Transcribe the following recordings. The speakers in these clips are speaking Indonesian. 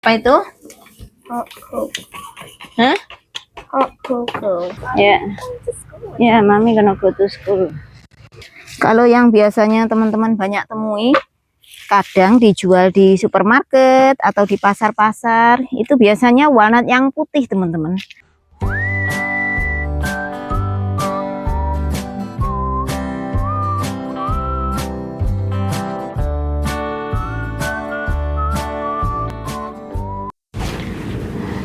Apa itu? Hot cocoa. Hah? Hot cocoa. Ya, ya, mami gonna go to school. Kalau yang biasanya teman-teman banyak temui, kadang dijual di supermarket atau di pasar-pasar, itu biasanya walnut yang putih, teman-teman.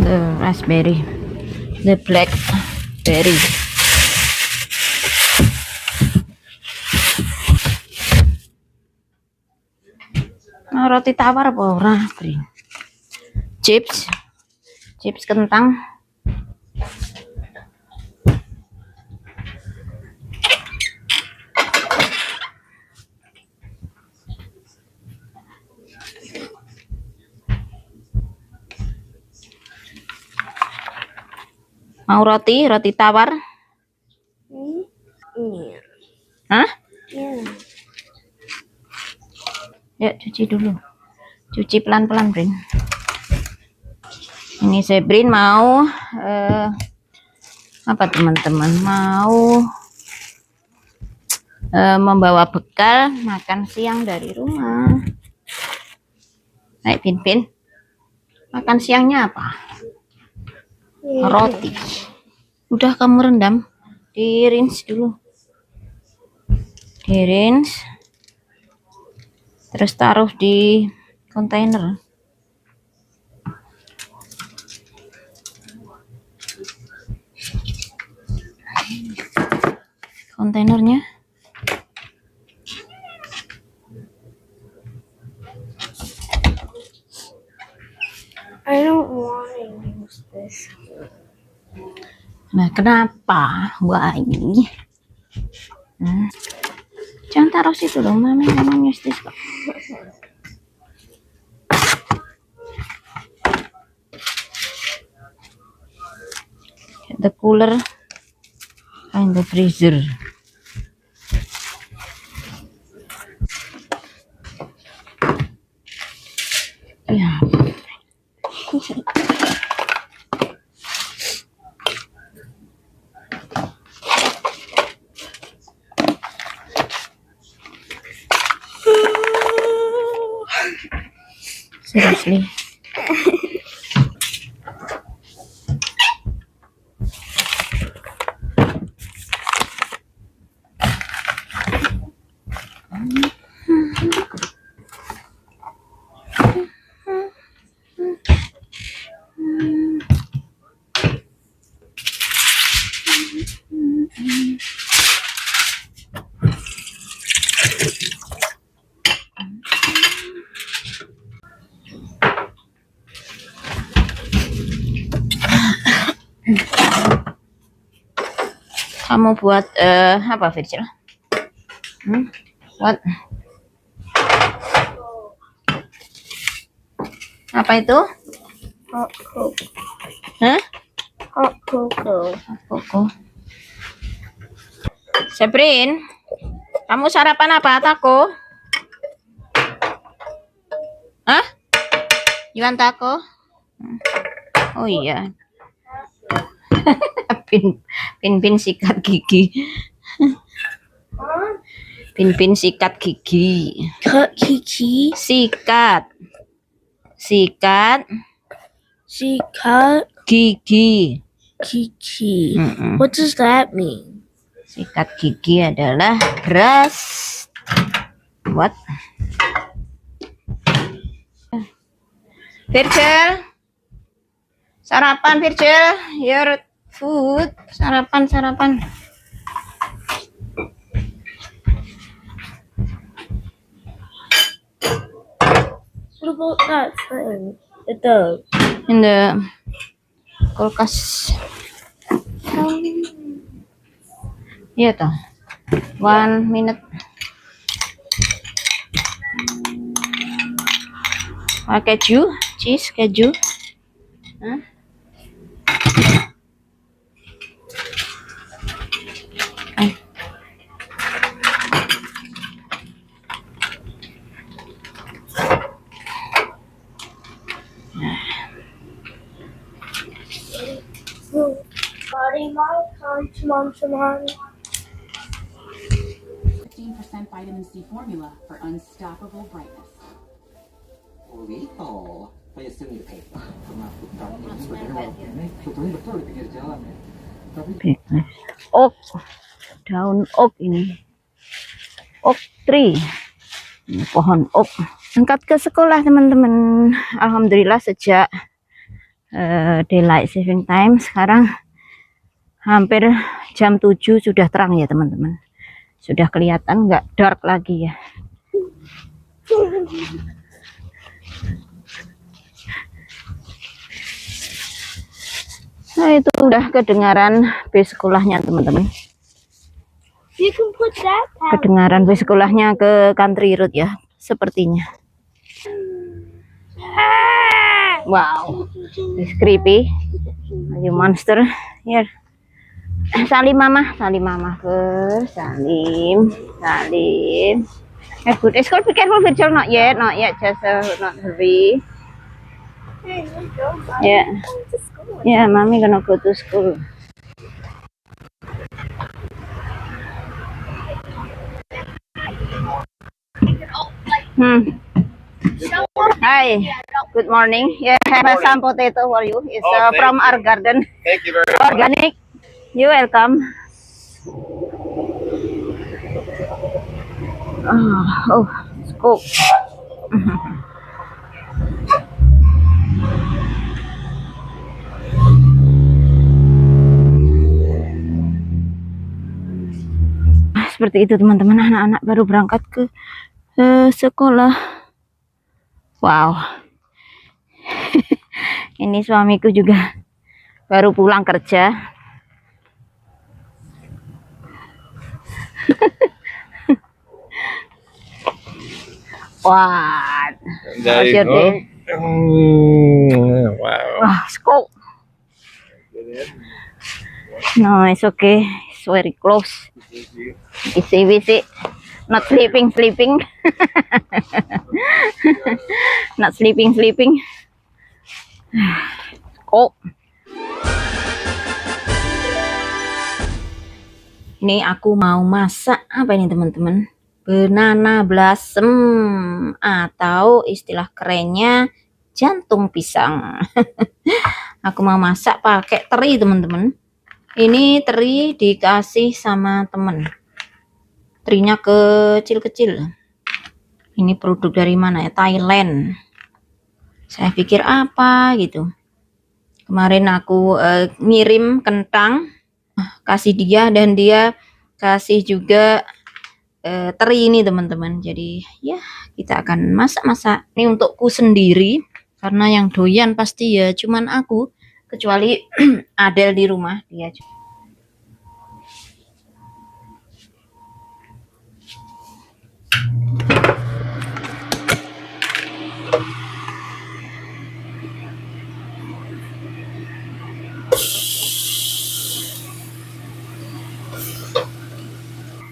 The raspberry, the blackberry. Nah, roti tawar apa ora, Bri? Chips kentang. Mau roti tawar? Iya. Hah? Iya. Ya, cuci dulu. Cuci pelan-pelan, Brin. Ini Sebrin mau apa teman-teman? Mau membawa bekal makan siang dari rumah. Ayo, Pin. Makan siangnya apa? Roti. Udah kamu rendam, di-rinse dulu. Di-rinse. Terus taruh di kontainer. Kontainernya. I don't want to use this. Nah, kenapa? Wah, ini. Jangan taruh situ dong, mami nyustis kok. The cooler and the freezer. Ya. Seriously. Kamu buat apa, Virgil? What? Apa itu? Hot cocoa. Hah? Hot cocoa. Koko. Sebrin, kamu sarapan apa, taco? Hah? You want taco? Oh iya. Pin sikat gigi. Pin sikat gigi. Cut kiki. Sikat She cut gigi. kiki. What does that mean? Sikat gigi adalah brush. What? Virgil, sarapan, Virgil. Your food. Sarapan. What about that thing? The dog. In the kulkas. Iya toh. 1 minute. Keju, cheese, keju. Huh? Nah. Hey, Mom, come on. 15% vitamin C formula for unstoppable brightness. Lethal. Kayak seni kayak sebetulnya betul di pinggir jalan ya. Tapi Oak, daun oak ini. Oak tree. Ini pohon oak. Angkat ke sekolah teman-teman. Alhamdulillah sejak daylight saving time sekarang hampir jam 7 sudah terang ya teman-teman. Sudah kelihatan nggak dark lagi ya. Nah itu udah kedengaran bus sekolahnya teman-teman. You can put that down. Kedengaran bus sekolahnya ke country road ya sepertinya. Wow, it's creepy. You monster. Here. Salim mama first. Salim. Good. It's good. Be careful, Virgil. Not yet. Just not hurry. Hey, let's go. Bye. Yeah. I'm going to school. Yeah, mommy gonna go to school. Hi. Good morning. Yeah, have some potato for you. It's from our garden. Thank you very much. Organic. You welcome. Oh, it's cool. Seperti itu teman-teman, anak-anak baru berangkat ke sekolah. Wow. Ini suamiku juga baru pulang kerja. Wah, how's your day? Wow. Wah, it's cold. No, it's okay. It's very close. Easy. Not sleeping. Not sleeping. Cold. Ini aku mau masak apa ini teman-teman? Banana blossom atau istilah kerennya jantung pisang. Aku mau masak pakai teri teman-teman. Ini teri dikasih sama temen. Terinya kecil-kecil. Ini produk dari mana ya? Thailand. Saya pikir apa gitu. Kemarin aku ngirim kentang kasih dia dan dia kasih juga teri ini teman-teman. Jadi ya kita akan masak-masak. Ini untukku sendiri karena yang doyan pasti ya cuman aku, kecuali Adel di rumah dia.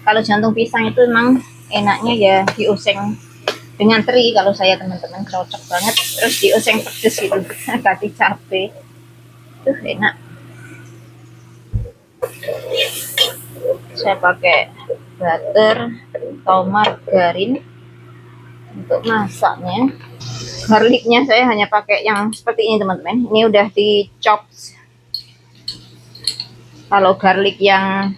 Kalau jantung pisang itu memang enaknya ya dioseng dengan teri. Kalau saya teman-teman cocok banget. Terus dioseng pedes gitu, kasih cabai, tuh enak. Saya pakai butter atau margarin untuk masaknya. Garlicnya saya hanya pakai yang seperti ini teman-teman. Ini udah di chop. Kalau garlic yang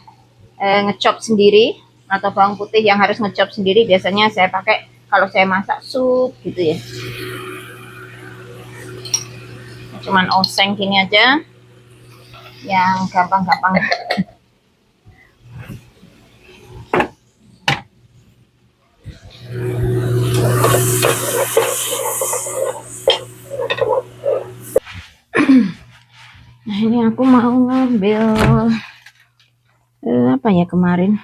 ngechop sendiri atau bawang putih yang harus ngechop sendiri, biasanya saya pakai kalau saya masak sup gitu ya. Cuman oseng gini aja yang gampang-gampang. Nah ini aku mau ngambil apa ya kemarin,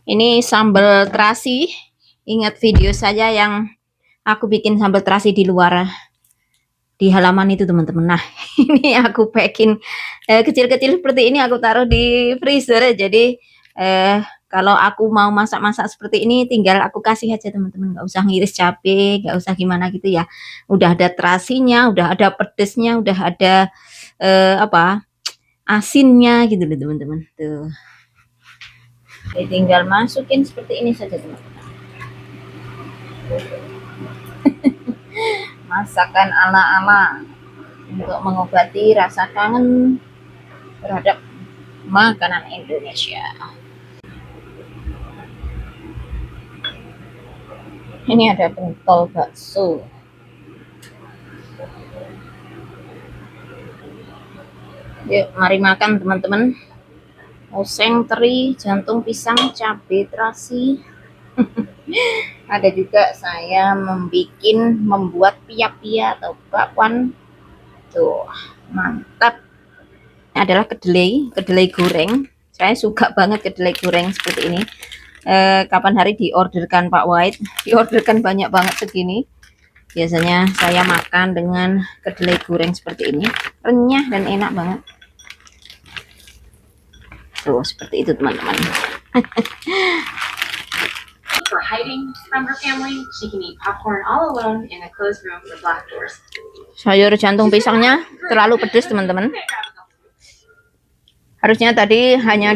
ini sambal terasi. Ingat video saya yang aku bikin sambal terasi di luar di halaman itu teman-teman. Nah ini aku packing kecil-kecil seperti ini, aku taruh di freezer. Jadi Kalau aku mau masak-masak seperti ini, tinggal aku kasih aja teman-teman, nggak usah ngiris cabai, nggak usah gimana gitu ya. Udah ada terasinya, udah ada pedesnya, udah ada apa asinnya gitu loh teman-teman. Tuh, jadi tinggal masukin seperti ini saja teman-teman. Masakan ala-ala untuk mengobati rasa kangen terhadap makanan Indonesia. Ini ada pentol bakso. Yuk, mari makan teman-teman. Oseng teri, jantung pisang, cabai terasi. Ada juga saya membuat pia-pia atau bakwan. Tuh, mantap. Ini adalah kedelai goreng. Saya suka banget kedelai goreng seperti ini. Kapan hari diorderkan Pak White, diorderkan banyak banget segini. Biasanya saya makan dengan kedelai goreng seperti ini, renyah dan enak banget. Tuh, seperti itu teman-teman. For hiding from her family, she can eat popcorn all alone in a closed room with black doors. Sayur jantung pisangnya terlalu pedas teman-teman. Harusnya tadi hanya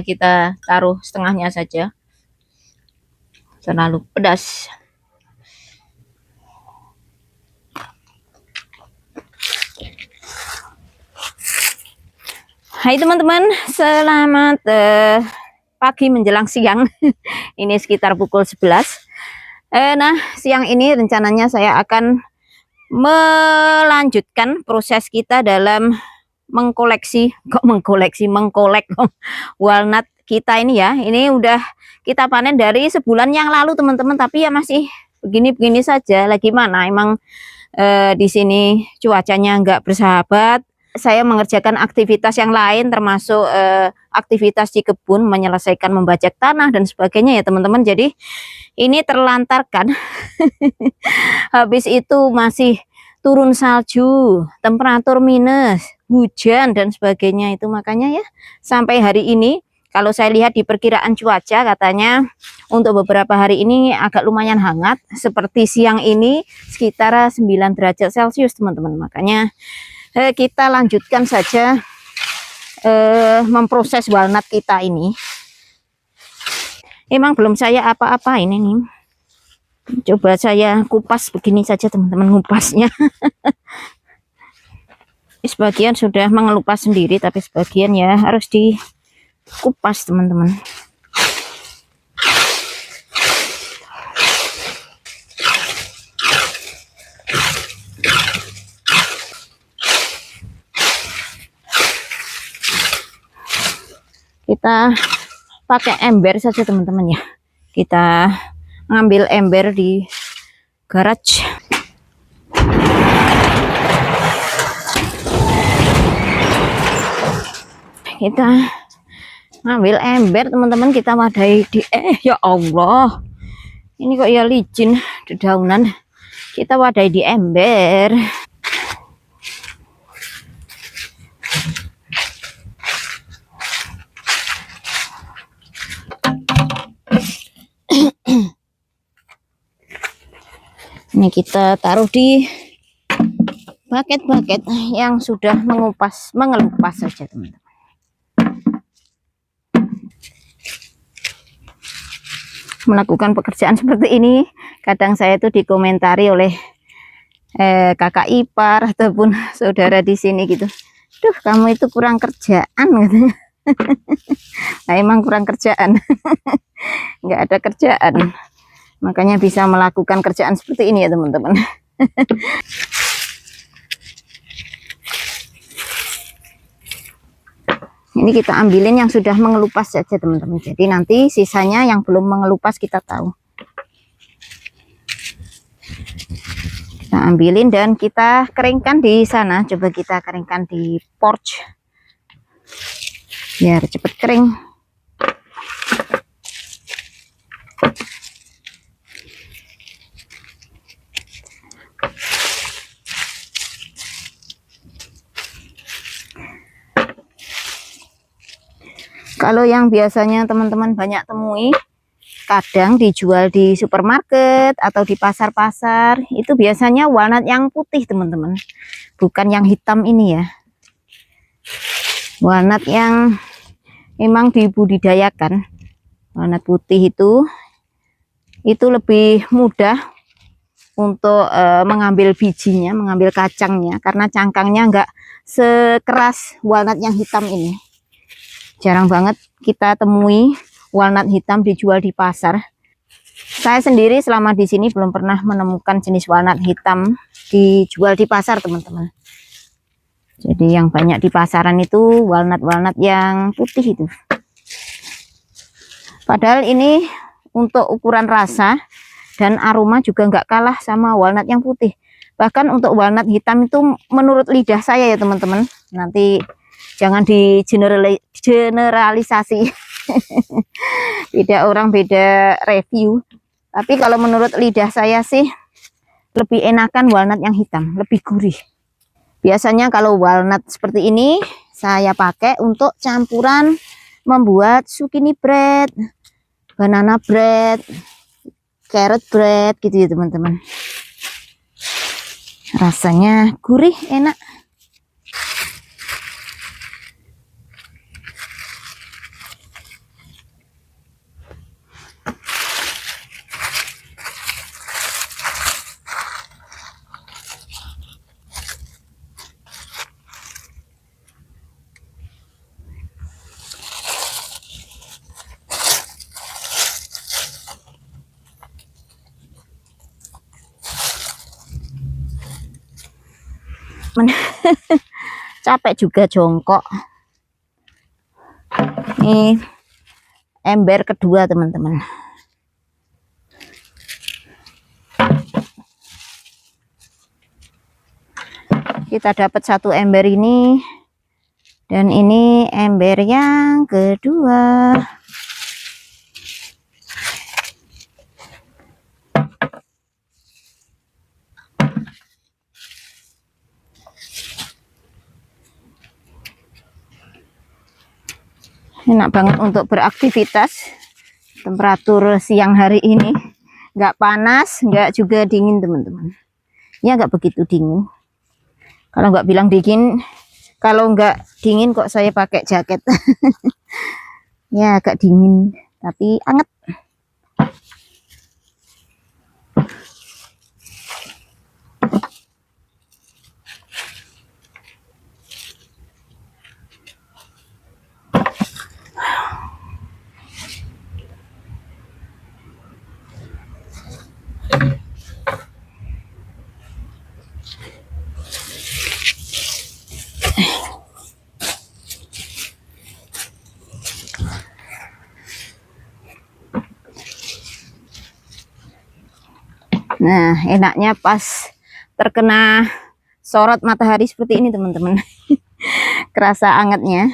kita taruh setengahnya saja. Terlalu pedas. Hai teman-teman, selamat pagi menjelang siang. Ini sekitar pukul 11. Nah, siang ini rencananya saya akan melanjutkan proses kita dalam mengkolek walnut kita ini ya. Ini udah kita panen dari sebulan yang lalu teman-teman, tapi ya masih begini-begini saja. Lagi mana emang di sini cuacanya nggak bersahabat. Saya mengerjakan aktivitas yang lain termasuk aktivitas di kebun, menyelesaikan membajak tanah dan sebagainya ya teman-teman. Jadi ini terlantarkan. Habis itu masih turun salju, temperatur minus, hujan dan sebagainya itu, makanya ya sampai hari ini kalau saya lihat di perkiraan cuaca katanya untuk beberapa hari ini agak lumayan hangat, seperti siang ini sekitar 9 derajat Celcius teman-teman. Makanya kita lanjutkan saja memproses walnut kita ini. Emang belum saya apa-apa ini nih. Coba saya kupas begini saja teman-teman, ngupasnya. Sebagian sudah mengelupas sendiri, tapi sebagian ya harus dikupas teman-teman. Kita pakai ember saja teman-teman ya. Kita ngambil ember di garage. Kita ngambil ember teman-teman, kita wadahi di ya Allah, ini kok ya licin dedaunan. Kita wadahi di ember. Ini kita taruh di bucket-bucket yang sudah mengelupas saja teman-teman. Melakukan pekerjaan seperti ini kadang saya itu dikomentari oleh kakak ipar ataupun saudara di sini gitu. Duh, kamu itu kurang kerjaan katanya. Nah, emang kurang kerjaan. Nggak ada kerjaan, makanya bisa melakukan kerjaan seperti ini ya teman-teman. Ini kita ambilin yang sudah mengelupas saja teman-teman, jadi nanti sisanya yang belum mengelupas kita tahu. Kita ambilin dan kita keringkan di sana. Coba kita keringkan di porch biar cepet kering. Kalau yang biasanya teman-teman banyak temui, kadang dijual di supermarket atau di pasar-pasar, itu biasanya walnut yang putih teman-teman, bukan yang hitam ini ya. Walnut yang memang dibudidayakan, walnut putih itu lebih mudah untuk mengambil bijinya, mengambil kacangnya, karena cangkangnya enggak sekeras walnut yang hitam ini. Jarang banget kita temui walnut hitam dijual di pasar. Saya sendiri selama di sini belum pernah menemukan jenis walnut hitam dijual di pasar teman-teman. Jadi yang banyak di pasaran itu walnut-walnut yang putih itu. Padahal ini untuk ukuran rasa dan aroma juga nggak kalah sama walnut yang putih. Bahkan untuk walnut hitam itu menurut lidah saya ya teman-teman. Nanti jangan generalisasi. Beda orang beda review. Tapi kalau menurut lidah saya sih lebih enakan walnut yang hitam, lebih gurih. Biasanya kalau walnut seperti ini saya pakai untuk campuran membuat zucchini bread, banana bread, carrot bread gitu ya teman-teman. Rasanya gurih, enak. Capek juga jongkok. Ini ember kedua teman-teman. Kita dapat satu ember ini, dan ini ember yang kedua. Enak banget untuk beraktivitas. Temperatur siang hari ini nggak panas, nggak juga dingin teman-teman. Ya nggak begitu dingin. Kalau nggak bilang dingin, kalau nggak dingin kok saya pakai jaket. Ya agak dingin, tapi anget. Nah, enaknya pas terkena sorot matahari seperti ini teman-teman. Kerasa angetnya.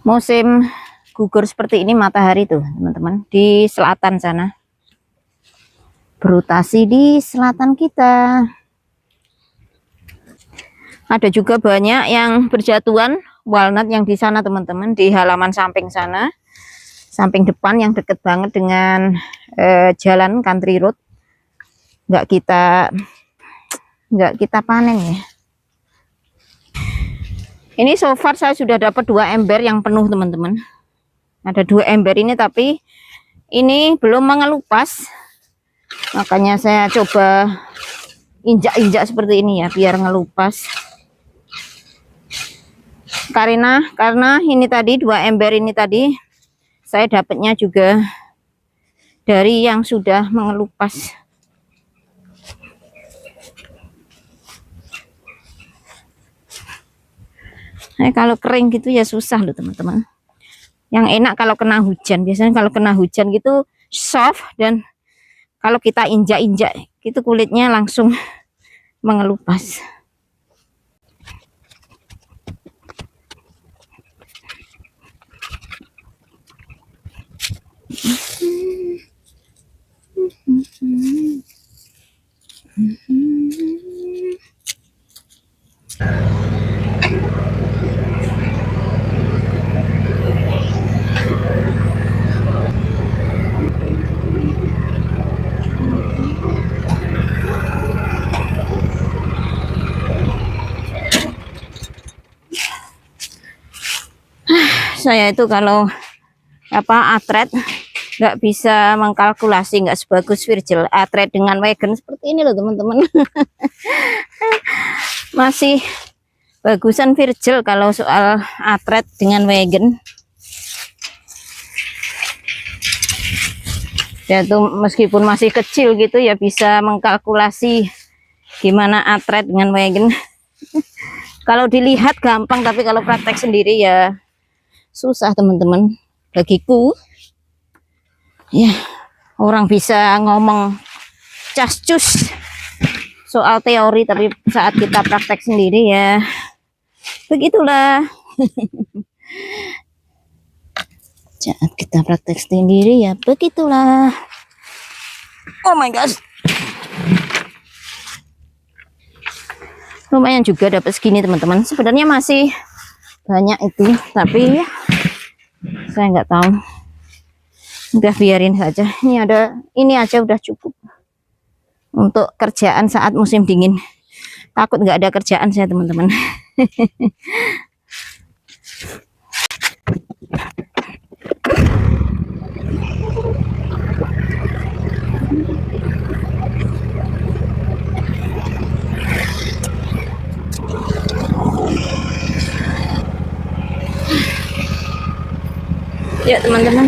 Musim gugur seperti ini matahari tuh teman-teman, di selatan sana. Berotasi di selatan kita. Ada juga banyak yang berjatuhan walnut yang di sana teman-teman, di halaman samping sana. Samping depan yang deket banget dengan jalan country road. Nggak kita panen ya. Ini so far saya sudah dapat 2 ember yang penuh teman-teman. Ada 2 ember ini, tapi ini belum mengelupas. Makanya saya coba injak-injak seperti ini ya, biar ngelupas. Karena ini tadi 2 ember ini tadi saya dapatnya juga dari yang sudah mengelupas. Nah, kalau kering gitu ya susah loh teman-teman. Yang enak kalau kena hujan. Biasanya kalau kena hujan gitu soft, dan kalau kita injak-injak gitu kulitnya langsung mengelupas. saya itu kalau atret nggak bisa mengkalkulasi, nggak sebagus Virgil. Atret dengan wagon seperti ini loh teman-teman. Masih bagusan Virgil kalau soal atret dengan wagon. Ya tuh meskipun masih kecil gitu ya bisa mengkalkulasi gimana atret dengan wagon. Kalau dilihat gampang, tapi kalau praktek sendiri ya susah teman-teman bagiku. Ya, orang bisa ngomong cas-cus soal teori, tapi saat kita praktek sendiri ya begitulah. Saat kita praktek sendiri ya begitulah. Oh my gosh. Lumayan juga dapat segini teman-teman. Sebenarnya masih banyak itu, tapi ya saya nggak tahu. Udah biarin saja. Ini aja udah cukup untuk kerjaan saat musim dingin. Takut nggak ada kerjaan saya teman-teman. Ya teman-teman.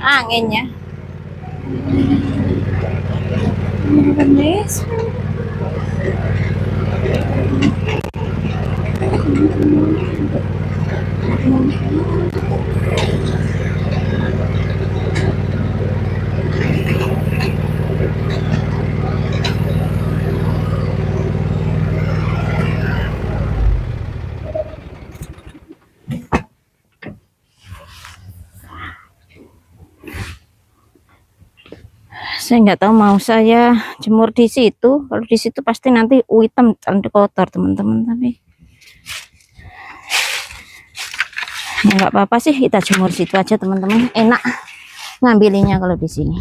Anginnya. Saya nggak tahu mau saya jemur di situ. Kalau di situ pasti nanti hitam dan kotor teman-teman. Tapi ya nggak apa-apa sih, kita jemur situ aja teman-teman. Enak ngambilinya kalau di sini.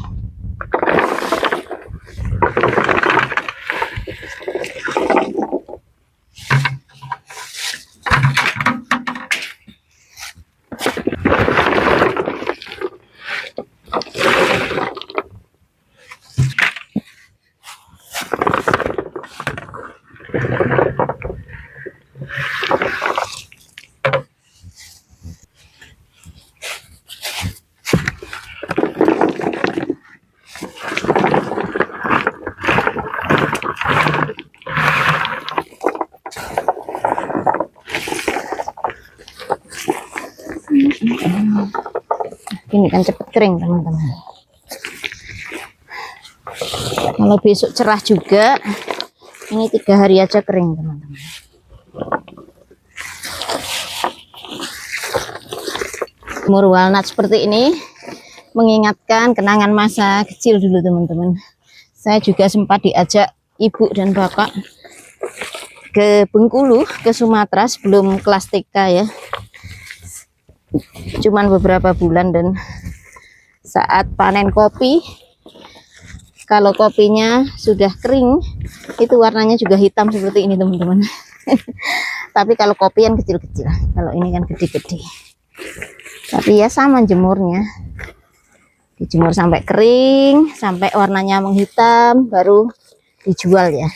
Ini kan cepet kering teman-teman. Kalau besok cerah juga, ini 3 hari aja kering teman-teman. Jemur walnut seperti ini mengingatkan kenangan masa kecil dulu teman-teman. Saya juga sempat diajak ibu dan bapak ke Bengkulu, ke Sumatera sebelum kelas TK ya. Cuman beberapa bulan, dan saat panen kopi, kalau kopinya sudah kering itu warnanya juga hitam seperti ini teman-teman. Tapi kalau kopi yang kecil-kecil, kalau ini kan gede-gede. Tapi ya sama jemurnya, dijemur sampai kering, sampai warnanya menghitam, baru dijual ya.